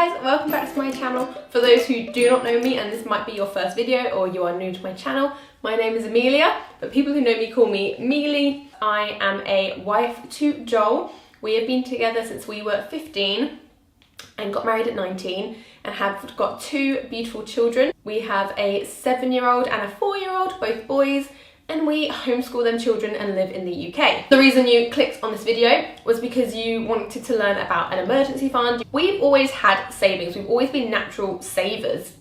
guys, welcome back to my channel. For those who do not know me and this might be your first video or you are new to my channel, my name is Amelia, but people who know me call me Mealy. I am a wife to Joel. We have been together since we were 15 and got married at 19 and have got two beautiful children. We have a 7-year-old and a 4-year-old, both boys, and we homeschool them children and live in the UK. The reason you clicked on this video was because you wanted to learn about an emergency fund. We've always had savings, we've always been natural savers,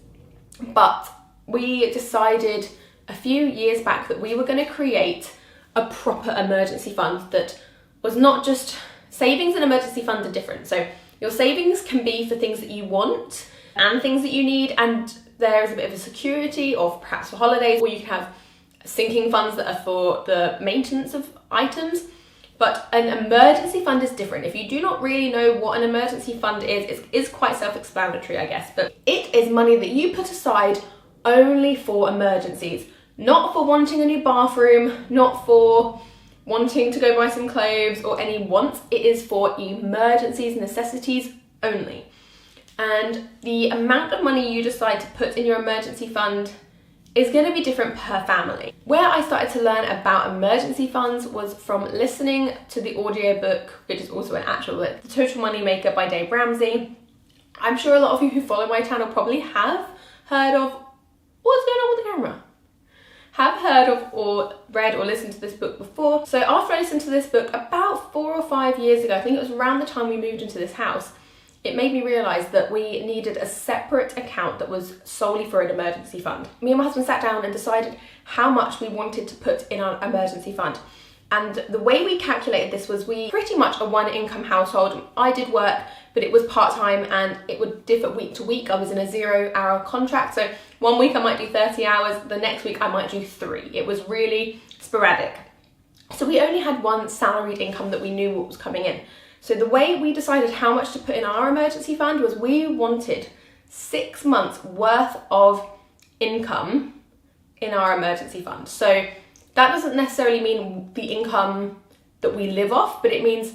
but we decided a few years back that we were going to create a proper emergency fund that was not just savings. And emergency funds are different. So your savings can be for things that you want and things that you need, and there is a bit of a security of perhaps for holidays, or you can have sinking funds that are for the maintenance of items. But an emergency fund is different. If you do not really know what an emergency fund is, it's quite self-explanatory, I guess, but it is money that you put aside only for emergencies, not for wanting a new bathroom, not for wanting to go buy some clothes or any wants. It is for emergencies, necessities only. And the amount of money you decide to put in your emergency fund is going to be different per family. Where I started to learn about emergency funds was from listening to the audiobook, which is also an actual book, The Total Money Maker by Dave Ramsey. I'm sure a lot of you who follow my channel probably have heard of, what's going on with the camera? Have heard of or read or listened to this book before. So after I listened to this book about 4 or 5 years ago, I think it was around the time we moved into this house, it made me realise that we needed a separate account that was solely for an emergency fund. Me and my husband sat down and decided how much we wanted to put in our emergency fund. And the way we calculated this was we pretty much a one-income household. I did work, but it was part-time and it would differ week to week. I was in a 0-hour contract, so one week I might do 30 hours, the next week I might do 3. It was really sporadic. So we only had one salaried income that we knew what was coming in. So the way we decided how much to put in our emergency fund was we wanted 6 months worth of income in our emergency fund. So that doesn't necessarily mean the income that we live off, but it means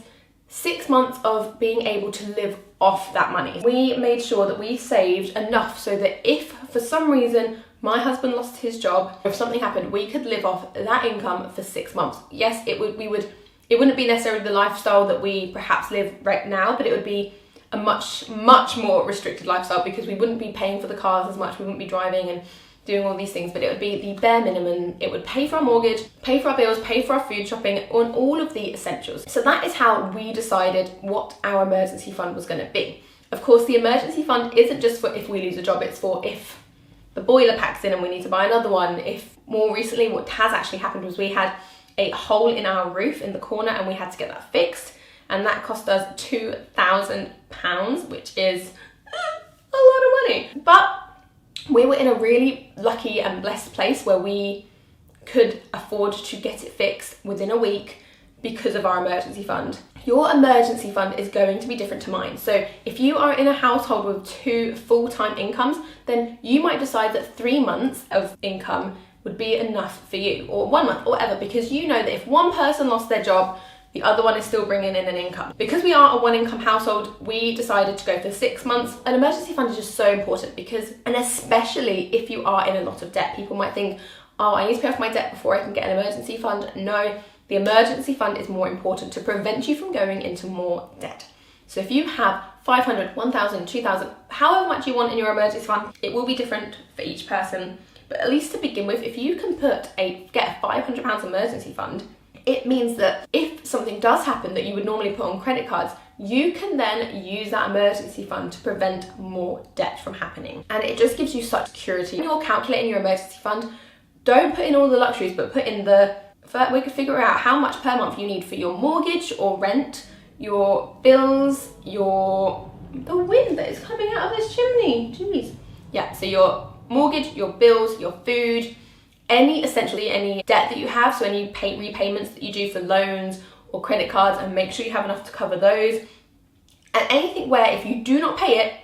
6 months of being able to live off that money. We made sure that we saved enough so that if for some reason my husband lost his job, or if something happened, we could live off that income for 6 months. Yes, it wouldn't be necessarily the lifestyle that we perhaps live right now, but it would be a much more restricted lifestyle because we wouldn't be paying for the cars as much, we wouldn't be driving and doing all these things, but it would be the bare minimum. It would pay for our mortgage, pay for our bills, pay for our food shopping, on all of the essentials. So that is how we decided what our emergency fund was going to be. Of course, the emergency fund isn't just for if we lose a job, it's for if the boiler packs in and we need to buy another one. If more recently what has actually happened was we had a hole in our roof in the corner and we had to get that fixed, and that cost us £2,000, which is a lot of money. But we were in a really lucky and blessed place where we could afford to get it fixed within a week because of our emergency fund. Your emergency fund is going to be different to mine. So if you are in a household with 2 full-time incomes, then you might decide that 3 months of income would be enough for you, or 1 month, or whatever, because you know that if one person lost their job, the other one is still bringing in an income. Because we are a one-income household, we decided to go for 6 months. An emergency fund is just so important because, and especially if you are in a lot of debt, people might think, oh, I need to pay off my debt before I can get an emergency fund. No, the emergency fund is more important to prevent you from going into more debt. So if you have 500, 1,000, 2,000, however much you want in your emergency fund, it will be different for each person. But at least to begin with, if you can get a £500 emergency fund, it means that if something does happen that you would normally put on credit cards, you can then use that emergency fund to prevent more debt from happening. And it just gives you such security. When you're calculating your emergency fund, don't put in all the luxuries, but put in we could figure out how much per month you need for your mortgage or rent, your bills, the wind that is coming out of this chimney, jeez. Yeah, so your mortgage, your bills, your food, essentially any debt that you have, so any repayments that you do for loans or credit cards, and make sure you have enough to cover those. And anything where if you do not pay it,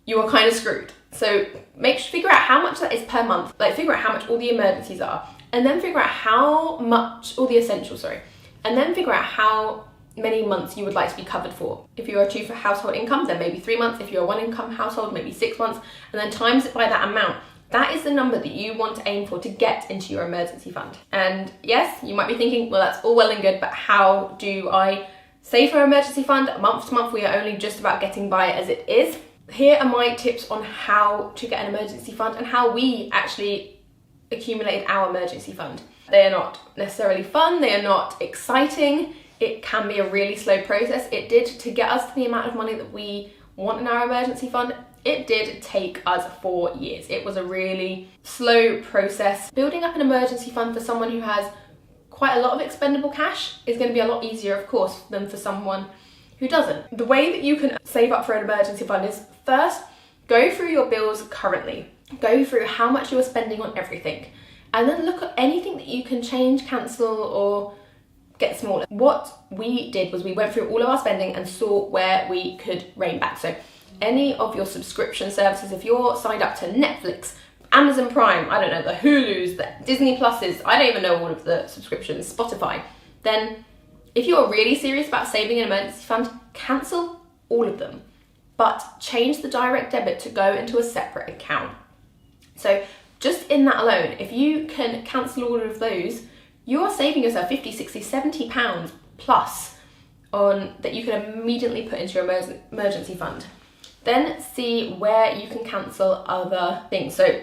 you are kind of screwed. So figure out how much that is per month, like figure out how much all the emergencies are, and then figure out how much, all the essentials, sorry, and then figure out how many months you would like to be covered for. If you're a two for household income, then maybe 3 months. If you're a one income household, maybe 6 months, and then times it by that amount. That is the number that you want to aim for to get into your emergency fund. And yes, you might be thinking, well, that's all well and good, but how do I save for an emergency fund? Month to month, we are only just about getting by as it is. Here are my tips on how to get an emergency fund and how we actually accumulated our emergency fund. They are not necessarily fun, they are not exciting. It can be a really slow process. It did, to get us to the amount of money that we want in our emergency fund, it did take us 4 years. It was a really slow process. Building up an emergency fund for someone who has quite a lot of expendable cash is going to be a lot easier, of course, than for someone who doesn't. The way that you can save up for an emergency fund is, first, go through your bills currently. Go through how much you are spending on everything. And then look at anything that you can change, cancel, or get smaller. What we did was we went through all of our spending and saw where we could rein back. So any of your subscription services, if you're signed up to Netflix, Amazon Prime, I don't know, the Hulus, the Disney Pluses, I don't even know all of the subscriptions, Spotify, then if you're really serious about saving an emergency fund, cancel all of them, but change the direct debit to go into a separate account. So just in that alone, if you can cancel all of those, you are saving yourself 50, 60, 70 pounds plus on that you can immediately put into your emergency fund. Then see where you can cancel other things. So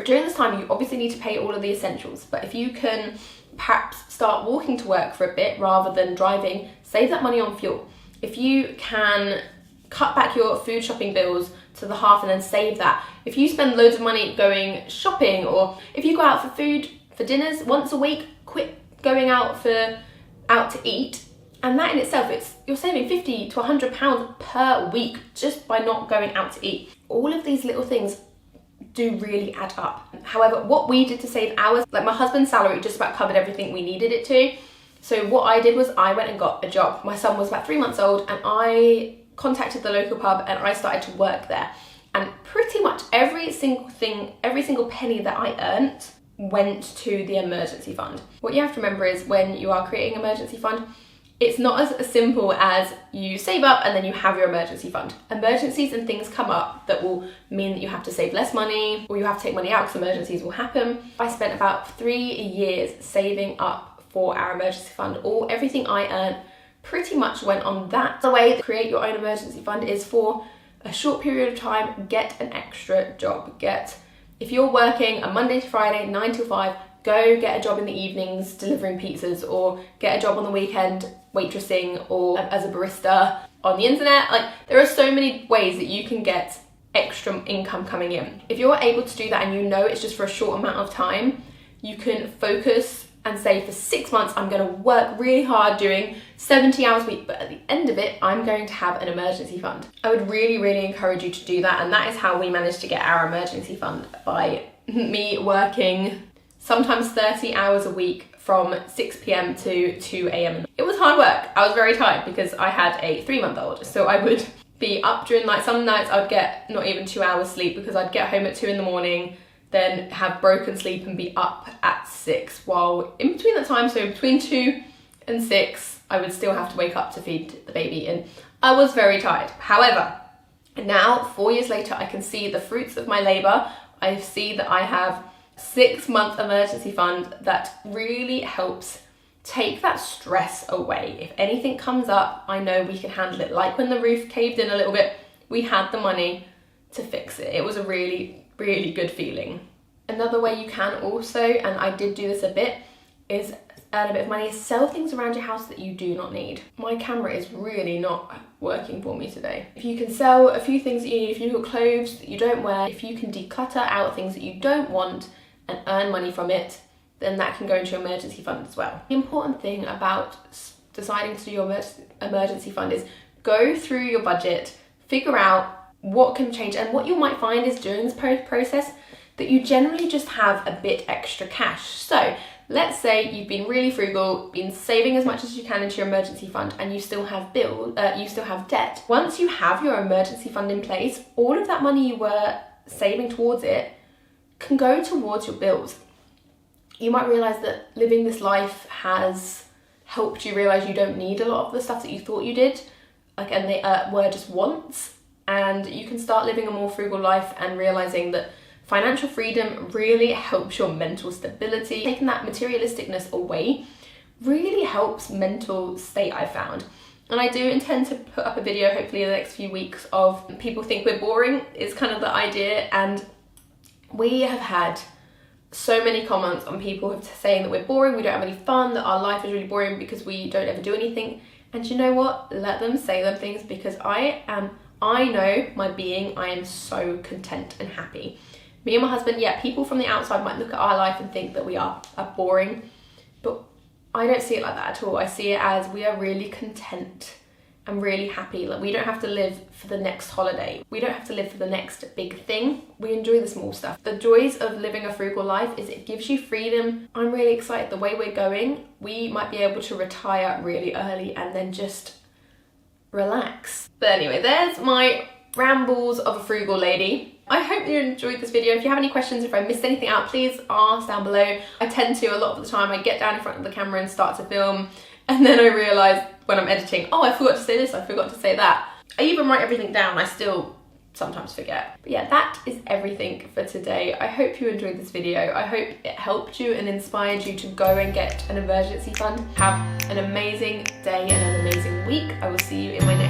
during this time, you obviously need to pay all of the essentials, but if you can perhaps start walking to work for a bit rather than driving, save that money on fuel. If you can cut back your food shopping bills to the half and then save that. If you spend loads of money going shopping, or if you go out for food, for dinners once a week, quit going out to eat. And that in itself, you're saving 50 to 100 pounds per week just by not going out to eat. All of these little things do really add up. However, what we did to save ours, like my husband's salary just about covered everything we needed it to. So what I did was I went and got a job. My son was about 3 months old and I contacted the local pub and I started to work there. And pretty much every single penny that I earned went to the emergency fund. What you have to remember is when you are creating an emergency fund, it's not as simple as you save up and then you have your emergency fund. Emergencies and things come up that will mean that you have to save less money or you have to take money out because emergencies will happen. I spent about 3 years saving up for our emergency fund. Everything I earned pretty much went on that. The way to create your own emergency fund is for a short period of time, get an extra job. If you're working a Monday to Friday, 9 till 5, go get a job in the evenings delivering pizzas, or get a job on the weekend waitressing or as a barista on the internet. Like, there are so many ways that you can get extra income coming in. If you're able to do that and you know it's just for a short amount of time, you can focus and say for 6 months, I'm going to work really hard doing 70 hours a week, but at the end of it, I'm going to have an emergency fund. I would really, really encourage you to do that. And that is how we managed to get our emergency fund, by me working sometimes 30 hours a week from 6 p.m. to 2 a.m. It was hard work. I was very tired because I had a 3-month-old. So I would be up during night. Some nights I would get not even 2 hours sleep because I'd get home at 2 in the morning, then have broken sleep and be up at 6, while in between that time, so between 2 and 6, I would still have to wake up to feed the baby, and I was very tired. However, now 4 years later, I can see the fruits of my labour. I see that I have 6-month emergency fund that really helps take that stress away. If anything comes up, I know we can handle it. Like when the roof caved in a little bit, we had the money to fix it. It was a really, really good feeling. Another way you can also, and I did do this a bit, is earn a bit of money, is sell things around your house that you do not need. My camera is really not working for me today. If you can sell a few things that you need, if you've got clothes that you don't wear, if you can declutter out things that you don't want and earn money from it, then that can go into your emergency fund as well. The important thing about deciding to do your emergency fund is go through your budget, figure out what can change, and what you might find is during this process that you generally just have a bit extra cash. So let's say you've been really frugal, been saving as much as you can into your emergency fund, and you still have debt. Once you have your emergency fund in place, all of that money you were saving towards it can go towards your bills. You might realize that living this life has helped you realize you don't need a lot of the stuff that you thought you did, like, and they were just wants, and you can start living a more frugal life and realizing that financial freedom really helps your mental stability. Taking that materialisticness away really helps mental state, I found. And I do intend to put up a video hopefully in the next few weeks of people think we're boring is kind of the idea, and we have had so many comments on people saying that we're boring, we don't have any fun, that our life is really boring because we don't ever do anything. And you know what? Let them say them things, because I know my being, I am so content and happy. Me and my husband, yeah, people from the outside might look at our life and think that we are boring, but I don't see it like that at all. I see it as we are really content and really happy. Like, we don't have to live for the next holiday. We don't have to live for the next big thing. We enjoy the small stuff. The joys of living a frugal life is it gives you freedom. I'm really excited the way we're going. We might be able to retire really early and then just relax. But anyway, there's my rambles of a frugal lady. I hope you enjoyed this video. If you have any questions, if I missed anything out, please ask down below. I tend to, a lot of the time, I get down in front of the camera and start to film, and then I realise when I'm editing, oh, I forgot to say this, I forgot to say that. I even write everything down, I still sometimes forget. But yeah, that is everything for today. I hope you enjoyed this video. I hope it helped you and inspired you to go and get an emergency fund. Have an amazing day and an amazing week. I will see you in my next